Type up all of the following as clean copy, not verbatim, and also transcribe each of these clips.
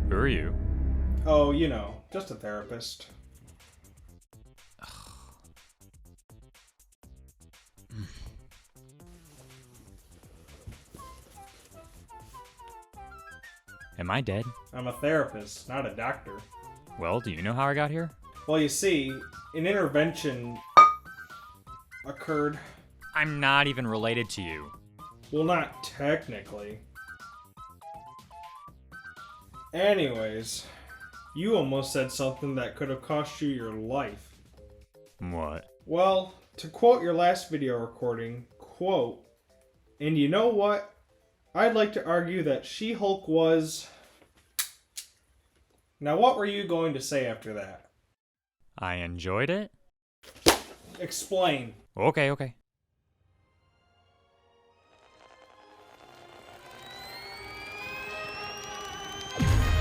Who are you? Oh, you know, just a therapist. Am I dead? I'm a therapist, not a doctor. Well, do you know how I got here? Well, you see, an intervention occurred. I'm not even related to you. Well, not technically. Anyways, you almost said something that could have cost you your life. What? Well, to quote your last video recording, quote, and you know what? I'd like to argue that She-Hulk was... Now what were you going to say after that? I enjoyed it? Explain. Okay.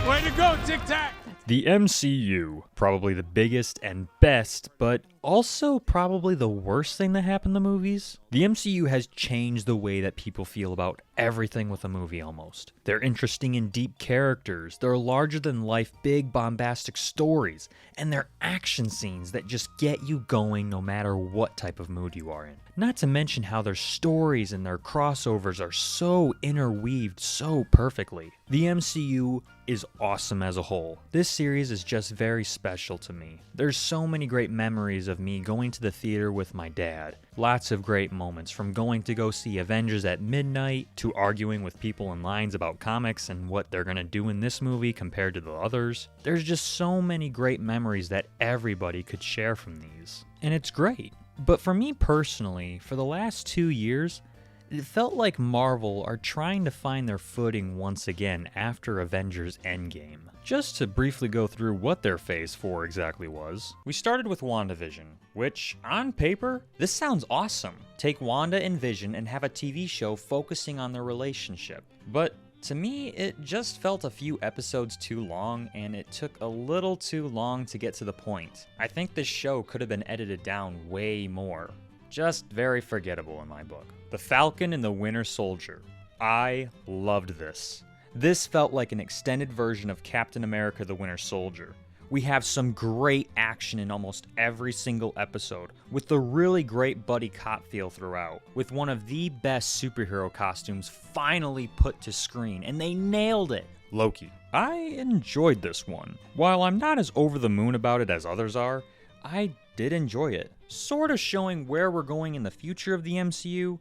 Way to go, Tic Tac! The MCU, probably the biggest and best, but also probably the worst thing that happened to movies. The MCU has changed the way that people feel about everything with a movie almost. They're interesting and deep characters, they're larger than life, big bombastic stories, and they're action scenes that just get you going no matter what type of mood you are in. Not to mention how their stories and their crossovers are so interweaved so perfectly. The MCU is awesome as a whole. This series is just very special to me. There's so many great memories of me going to the theater with my dad. Lots of great moments, from going to go see Avengers at midnight, to arguing with people in lines about comics and what they're gonna do in this movie compared to the others. There's just so many great memories that everybody could share from these. And it's great. But for me personally, for the last 2 years, it felt like Marvel are trying to find their footing once again after Avengers Endgame. Just to briefly go through what their Phase 4 exactly was, we started with WandaVision, which, on paper, this sounds awesome. Take Wanda and Vision and have a TV show focusing on their relationship. But to me, it just felt a few episodes too long, and it took a little too long to get to the point. I think this show could have been edited down way more. Just very forgettable in my book. The Falcon and the Winter Soldier. I loved this. This felt like an extended version of Captain America the Winter Soldier. We have some great action in almost every single episode, with the really great buddy cop feel throughout, with one of the best superhero costumes finally put to screen, and they nailed it. Loki. I enjoyed this one. While I'm not as over the moon about it as others are, I did enjoy it. Sort of showing where we're going in the future of the MCU,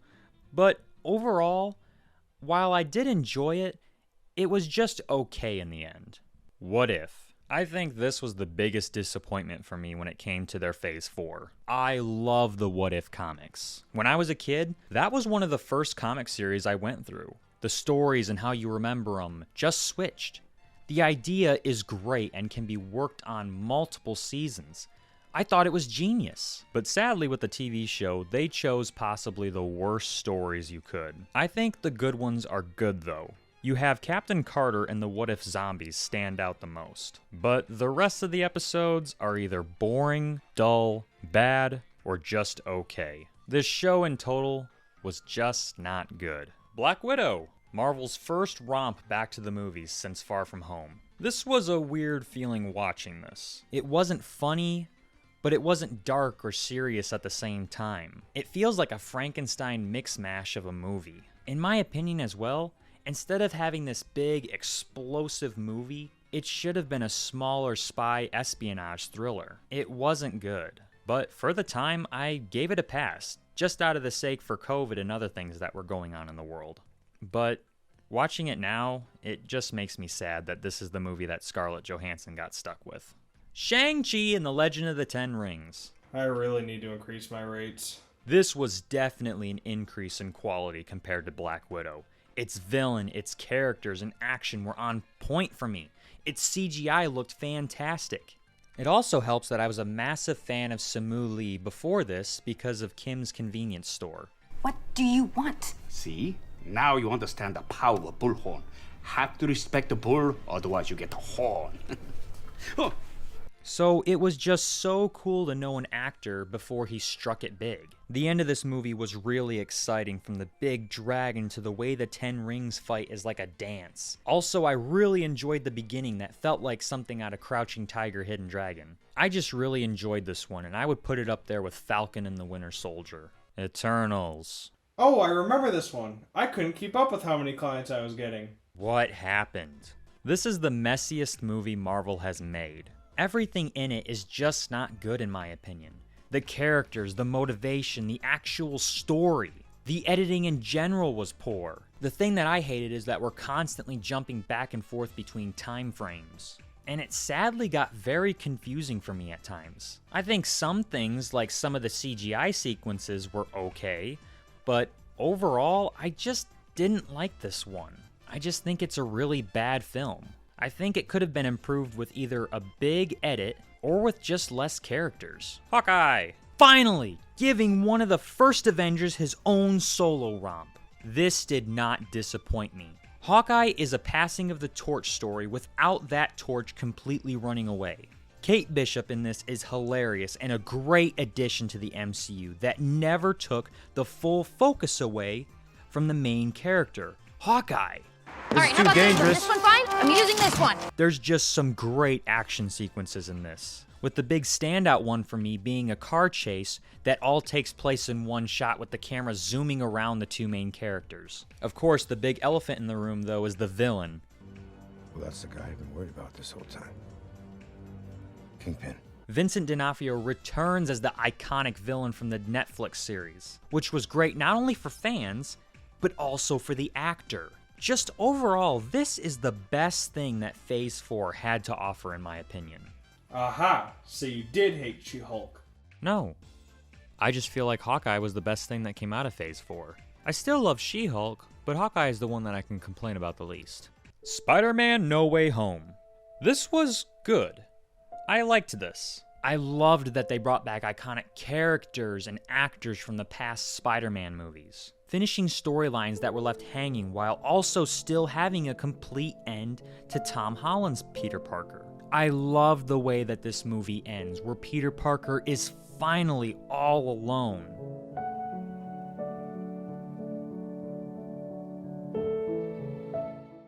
but overall, while I did enjoy it, it was just okay in the end. What If? I think this was the biggest disappointment for me when it came to their Phase 4. I love the What If comics. When I was a kid, that was one of the first comic series I went through. The stories and how you remember them just switched. The idea is great and can be worked on multiple seasons. I thought it was genius. But sadly with the TV show, they chose possibly the worst stories you could. I think the good ones are good though. You have Captain Carter and the What If zombies stand out the most. But the rest of the episodes are either boring, dull, bad, or just okay. This show in total was just not good. Black Widow, Marvel's first romp back to the movies since Far From Home. This was a weird feeling watching this. It wasn't funny, but it wasn't dark or serious at the same time. It feels like a Frankenstein mix-mash of a movie. In my opinion as well, instead of having this big, explosive movie, it should have been a smaller spy espionage thriller. It wasn't good, but for the time, I gave it a pass, just out of the sake for COVID and other things that were going on in the world. But watching it now, it just makes me sad that this is the movie that Scarlett Johansson got stuck with. Shang-Chi and the Legend of the Ten Rings. I really need to increase my rates. This was definitely an increase in quality compared to Black Widow. Its villain, its characters, and action were on point for me. Its CGI looked fantastic. It also helps that I was a massive fan of Simu Lee before this because of Kim's Convenience Store. What do you want? See? Now you understand the power of bullhorn. Have to respect the bull, otherwise you get the horn. Oh, So it was just so cool to know an actor before he struck it big. The end of this movie was really exciting, from the big dragon to the way the 10 Rings fight is like a dance. Also, I really enjoyed the beginning that felt like something out of Crouching Tiger, Hidden Dragon. I just really enjoyed this one, and I would put it up there with Falcon and the Winter Soldier. Eternals. Oh, I remember this one. I couldn't keep up with how many clients I was getting. What happened? This is the messiest movie Marvel has made. Everything in it is just not good in my opinion. The characters, the motivation, the actual story. The editing in general was poor. The thing that I hated is that we're constantly jumping back and forth between time frames. And it sadly got very confusing for me at times. I think some things, like some of the CGI sequences, were okay, but overall, I just didn't like this one. I just think it's a really bad film. I think it could have been improved with either a big edit or with just less characters. Hawkeye! Finally! Giving one of the first Avengers his own solo romp. This did not disappoint me. Hawkeye is a passing of the torch story without that torch completely running away. Kate Bishop in this is hilarious and a great addition to the MCU that never took the full focus away from the main character, Hawkeye. All right, how about this one? This one fine? I'm using this one. There's just some great action sequences in this, with the big standout one for me being a car chase that all takes place in one shot with the camera zooming around the two main characters. Of course, the big elephant in the room, though, is the villain. Well, that's the guy I've been worried about this whole time. Kingpin. Vincent D'Onofrio returns as the iconic villain from the Netflix series, which was great not only for fans, but also for the actor. Just overall, this is the best thing that Phase 4 had to offer in my opinion. Aha, so you did hate She-Hulk. No. I just feel like Hawkeye was the best thing that came out of Phase 4. I still love She-Hulk, but Hawkeye is the one that I can complain about the least. Spider-Man No Way Home. This was good. I liked this. I loved that they brought back iconic characters and actors from the past Spider-Man movies, finishing storylines that were left hanging while also still having a complete end to Tom Holland's Peter Parker. I love the way that this movie ends, where Peter Parker is finally all alone.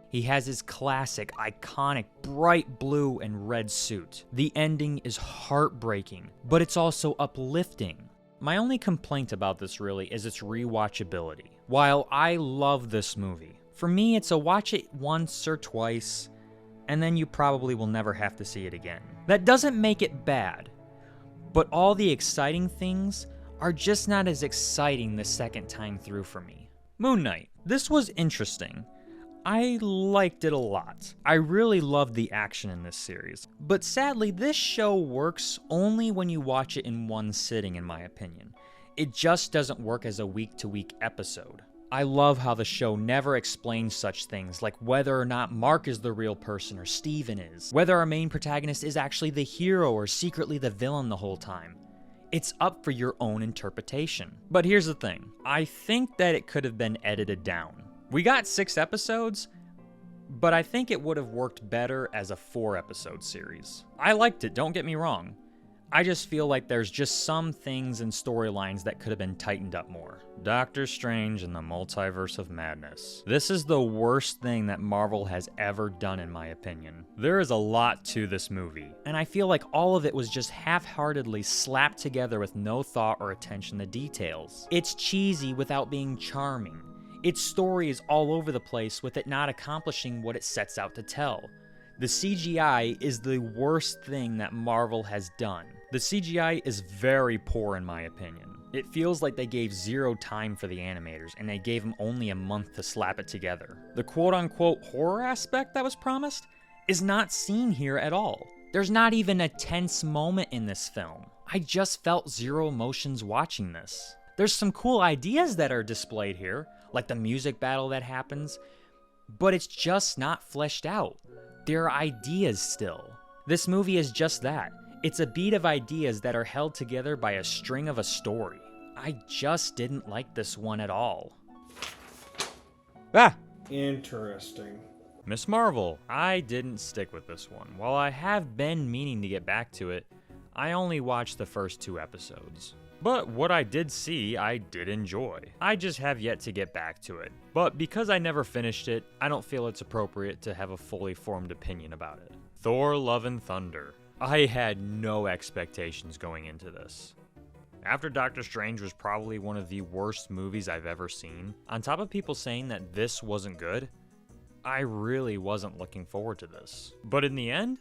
He has his classic, iconic, bright blue and red suit. The ending is heartbreaking, but it's also uplifting. My only complaint about this really is its rewatchability. While I love this movie, for me it's a watch it once or twice, and then you probably will never have to see it again. That doesn't make it bad, but all the exciting things are just not as exciting the second time through for me. Moon Knight. This was interesting. I liked it a lot. I really loved the action in this series, but sadly this show works only when you watch it in one sitting in my opinion. It just doesn't work as a week-to-week episode. I love how the show never explains such things like whether or not Mark is the real person or Steven is, whether our main protagonist is actually the hero or secretly the villain the whole time. It's up for your own interpretation. But here's the thing, I think that it could have been edited down. We got 6 episodes, but I think it would have worked better as a 4-episode series. I liked it, don't get me wrong. I just feel like there's just some things and storylines that could have been tightened up more. Doctor Strange and the Multiverse of Madness. This is the worst thing that Marvel has ever done in my opinion. There is a lot to this movie, and I feel like all of it was just half-heartedly slapped together with no thought or attention to details. It's cheesy without being charming. Its story is all over the place with it not accomplishing what it sets out to tell. The CGI is the worst thing that Marvel has done. The CGI is very poor in my opinion. It feels like they gave zero time for the animators and they gave them only a month to slap it together. The quote-unquote horror aspect that was promised is not seen here at all. There's not even a tense moment in this film. I just felt zero emotions watching this. There's some cool ideas that are displayed here, like the music battle that happens, but it's just not fleshed out. There are ideas still. This movie is just that. It's a beat of ideas that are held together by a string of a story. I just didn't like this one at all. Interesting. Miss Marvel. I didn't stick with this one. While I have been meaning to get back to it, I only watched the first 2 episodes. But what I did see, I did enjoy. I just have yet to get back to it. But because I never finished it, I don't feel it's appropriate to have a fully formed opinion about it. Thor: Love and Thunder. I had no expectations going into this. After Doctor Strange was probably one of the worst movies I've ever seen, on top of people saying that this wasn't good, I really wasn't looking forward to this. But in the end,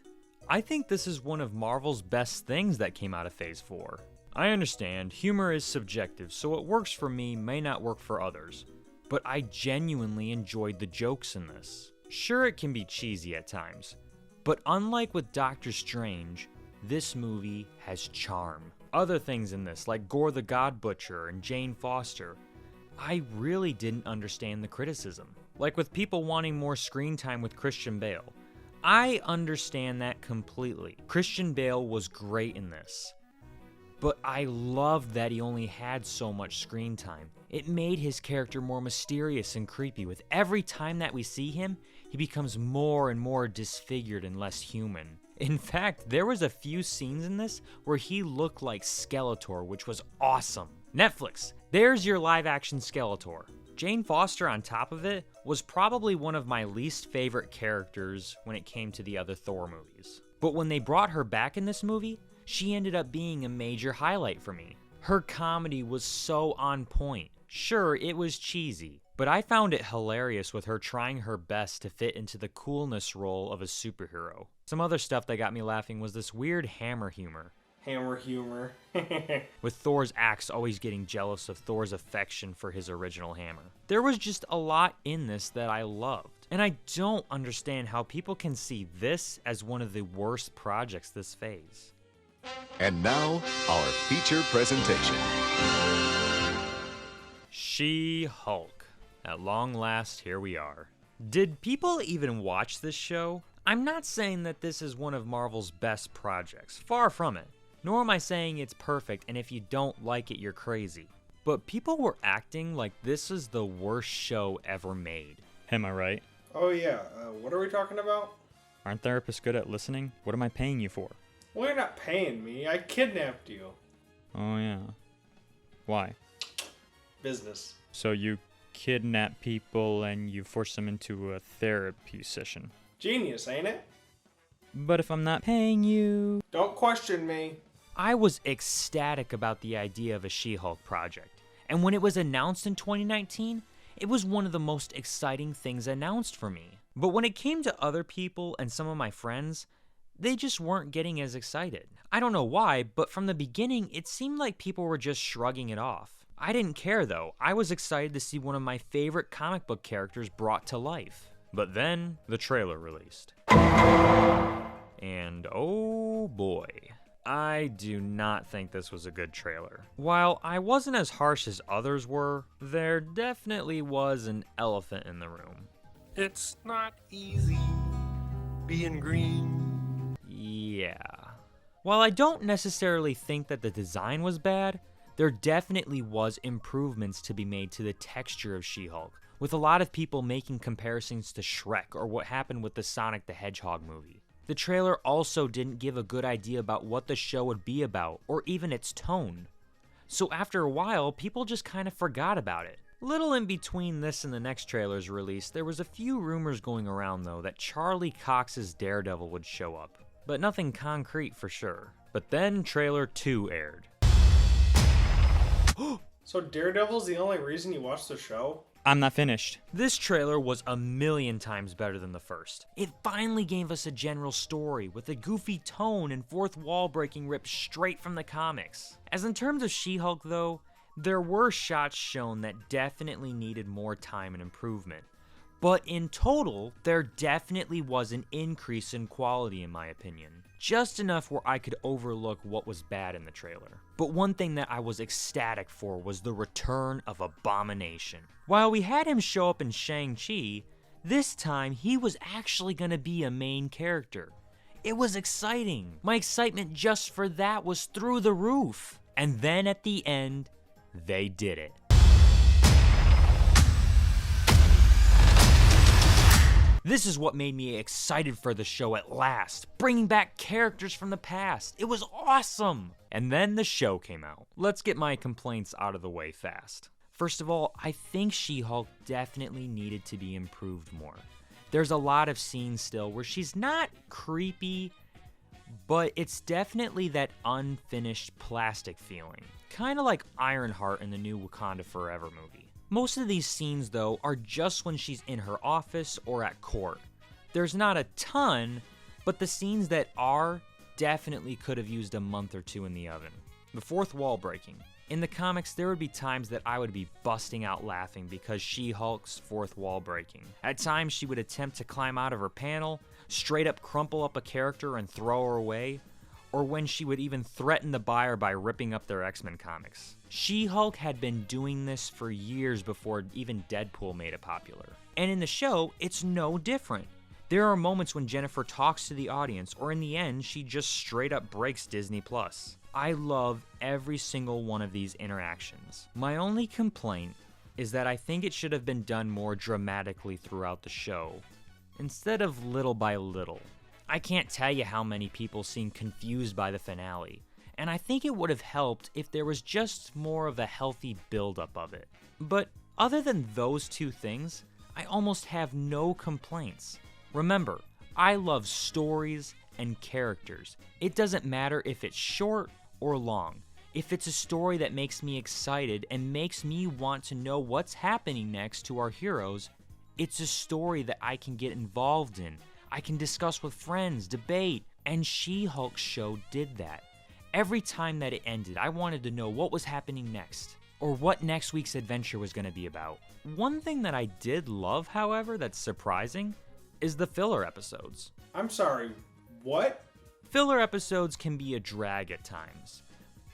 I think this is one of Marvel's best things that came out of Phase 4. I understand, humor is subjective, so what works for me may not work for others, but I genuinely enjoyed the jokes in this. Sure, it can be cheesy at times, but unlike with Doctor Strange, this movie has charm. Other things in this, like Gore the God Butcher and Jane Foster, I really didn't understand the criticism. Like with people wanting more screen time with Christian Bale, I understand that completely. Christian Bale was great in this, but I loved that he only had so much screen time. It made his character more mysterious and creepy. With every time that we see him, he becomes more and more disfigured and less human. In fact, there was a few scenes in this where he looked like Skeletor, which was awesome. Netflix, there's your live-action Skeletor. Jane Foster, on top of it, was probably one of my least favorite characters when it came to the other Thor movies. But when they brought her back in this movie, she ended up being a major highlight for me. Her comedy was so on point. Sure, it was cheesy, but I found it hilarious with her trying her best to fit into the coolness role of a superhero. Some other stuff that got me laughing was this weird hammer humor. Hammer humor. With Thor's axe always getting jealous of Thor's affection for his original hammer. There was just a lot in this that I loved, and I don't understand how people can see this as one of the worst projects this phase. And now, our feature presentation. She-Hulk. At long last, here we are. Did people even watch this show? I'm not saying that this is one of Marvel's best projects, far from it. Nor am I saying it's perfect and if you don't like it, you're crazy. But people were acting like this is the worst show ever made. Am I right? Oh yeah, what are we talking about? Aren't therapists good at listening? What am I paying you for? Well, you're not paying me. I kidnapped you. Oh yeah. Why? Business. So you kidnap people and you force them into a therapy session. Genius, ain't it? But if I'm not paying you... Don't question me. I was ecstatic about the idea of a She-Hulk project. And when it was announced in 2019, it was one of the most exciting things announced for me. But when it came to other people and some of my friends, they just weren't getting as excited. I don't know why, but from the beginning, it seemed like people were just shrugging it off. I didn't care though. I was excited to see one of my favorite comic book characters brought to life. But then, the trailer released. And oh boy, I do not think this was a good trailer. While I wasn't as harsh as others were, there definitely was an elephant in the room. It's not easy being green. Yeah. While I don't necessarily think that the design was bad, there definitely was improvements to be made to the texture of She-Hulk, with a lot of people making comparisons to Shrek or what happened with the Sonic the Hedgehog movie. The trailer also didn't give a good idea about what the show would be about, or even its tone. So after a while, people just kind of forgot about it. Little in between this and the next trailer's release, there was a few rumors going around though that Charlie Cox's Daredevil would show up, but nothing concrete for sure. But then trailer 2 aired. So Daredevil's the only reason you watched the show? I'm not finished. This trailer was a million times better than the first. It finally gave us a general story with a goofy tone and fourth wall breaking ripped straight from the comics. As in terms of She-Hulk though, there were shots shown that definitely needed more time and improvement. But in total, there definitely was an increase in quality in my opinion. Just enough where I could overlook what was bad in the trailer. But one thing that I was ecstatic for was the return of Abomination. While we had him show up in Shang-Chi, this time he was actually gonna be a main character. It was exciting. My excitement just for that was through the roof. And then at the end, they did it. This is what made me excited for the show at last, bringing back characters from the past. It was awesome! And then the show came out. Let's get my complaints out of the way fast. First of all, I think She-Hulk definitely needed to be improved more. There's a lot of scenes still where she's not creepy, but it's definitely that unfinished plastic feeling. Kinda like Ironheart in the new Wakanda Forever movie. Most of these scenes, though, are just when she's in her office or at court. There's not a ton, but the scenes that are definitely could have used a month or two in the oven. The fourth wall breaking. In the comics, there would be times that I would be busting out laughing because She-Hulk's fourth wall breaking. At times, she would attempt to climb out of her panel, straight up crumple up a character and throw her away, or when she would even threaten the buyer by ripping up their X-Men comics. She-Hulk had been doing this for years before even Deadpool made it popular. And in the show, it's no different. There are moments when Jennifer talks to the audience, or in the end, she just straight up breaks Disney+. I love every single one of these interactions. My only complaint is that I think it should have been done more dramatically throughout the show, instead of little by little. I can't tell you how many people seem confused by the finale, and I think it would have helped if there was just more of a healthy buildup of it. But other than those two things, I almost have no complaints. Remember, I love stories and characters. It doesn't matter if it's short or long. If it's a story that makes me excited and makes me want to know what's happening next to our heroes, it's a story that I can get involved in. I can discuss with friends, debate, and She-Hulk's show did that. Every time that it ended, I wanted to know what was happening next, or what next week's adventure was going to be about. One thing that I did love, however, that's surprising, is the filler episodes. I'm sorry, what? Filler episodes can be a drag at times,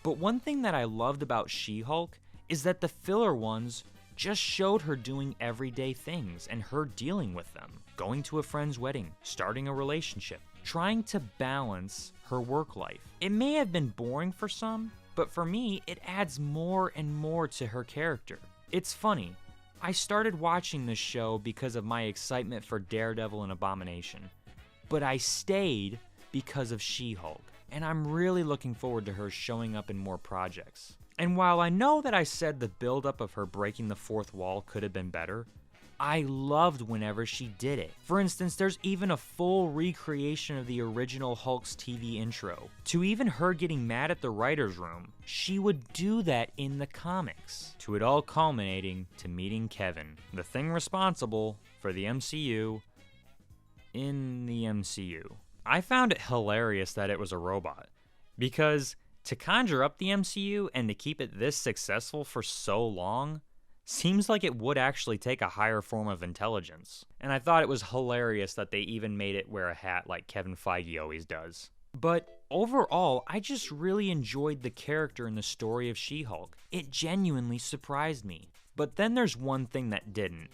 but one thing that I loved about She-Hulk is that the filler ones just showed her doing everyday things and her dealing with them. Going to a friend's wedding, starting a relationship, trying to balance her work life. It may have been boring for some, but for me, it adds more and more to her character. It's funny, I started watching this show because of my excitement for Daredevil and Abomination, but I stayed because of She-Hulk, and I'm really looking forward to her showing up in more projects. And while I know that I said the buildup of her breaking the fourth wall could have been better, I loved whenever she did it. For instance, there's even a full recreation of the original Hulk's TV intro. To even her getting mad at the writer's room, she would do that in the comics. To it all culminating to meeting Kevin, the thing responsible for the MCU in the MCU. I found it hilarious that it was a robot, because to conjure up the MCU and to keep it this successful for so long seems like it would actually take a higher form of intelligence. And I thought it was hilarious that they even made it wear a hat like Kevin Feige always does. But overall, I just really enjoyed the character and the story of She-Hulk. It genuinely surprised me. But then there's one thing that didn't.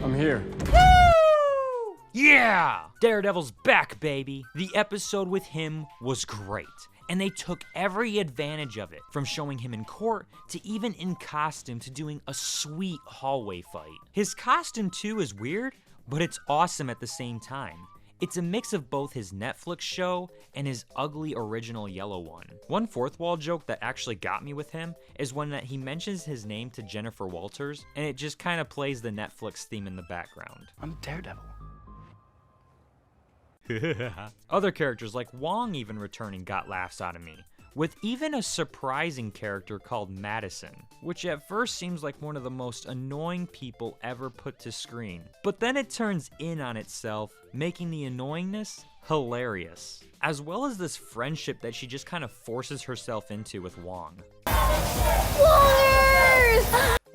I'm here. Woo! Yeah! Daredevil's back, baby! The episode with him was great, and they took every advantage of it, from showing him in court to even in costume to doing a sweet hallway fight. His costume too is weird, but it's awesome at the same time. It's a mix of both his Netflix show and his ugly original yellow one. One fourth wall joke that actually got me with him is when he mentions his name to Jennifer Walters, and it just kind of plays the Netflix theme in the background. I'm Daredevil. Other characters like Wong even returning got laughs out of me, with even a surprising character called Madison, which at first seems like one of the most annoying people ever put to screen. But then it turns in on itself, making the annoyingness hilarious, as well as this friendship that she just kind of forces herself into with Wong.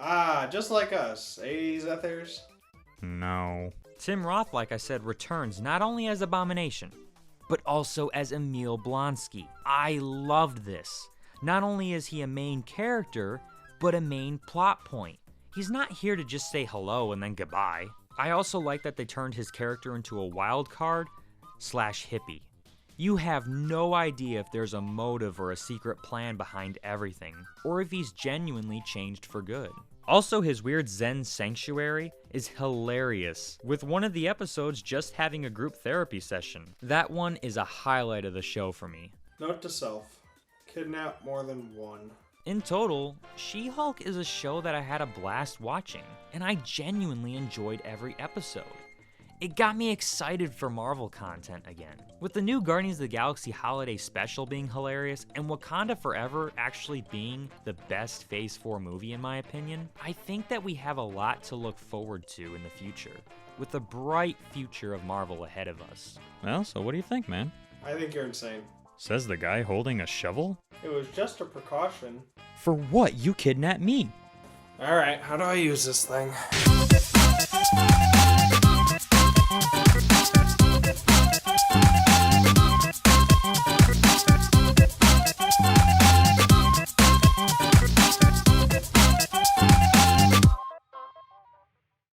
Ah, just like us, eh, Zethers? No. Tim Roth, like I said, returns not only as Abomination, but also as Emil Blonsky. I loved this. Not only is he a main character, but a main plot point. He's not here to just say hello and then goodbye. I also like that they turned his character into a wild card / hippie. You have no idea if there's a motive or a secret plan behind everything, or if he's genuinely changed for good. Also, his weird Zen sanctuary is hilarious, with one of the episodes just having a group therapy session. That one is a highlight of the show for me. Note to self, kidnap more than one. In total, She-Hulk is a show that I had a blast watching, and I genuinely enjoyed every episode. It got me excited for Marvel content again. With the new Guardians of the Galaxy Holiday Special being hilarious, and Wakanda Forever actually being the best Phase 4 movie in my opinion, I think that we have a lot to look forward to in the future, with a bright future of Marvel ahead of us. Well, so what do you think, man? I think you're insane. Says the guy holding a shovel? It was just a precaution. For what? You kidnapped me. Alright, how do I use this thing?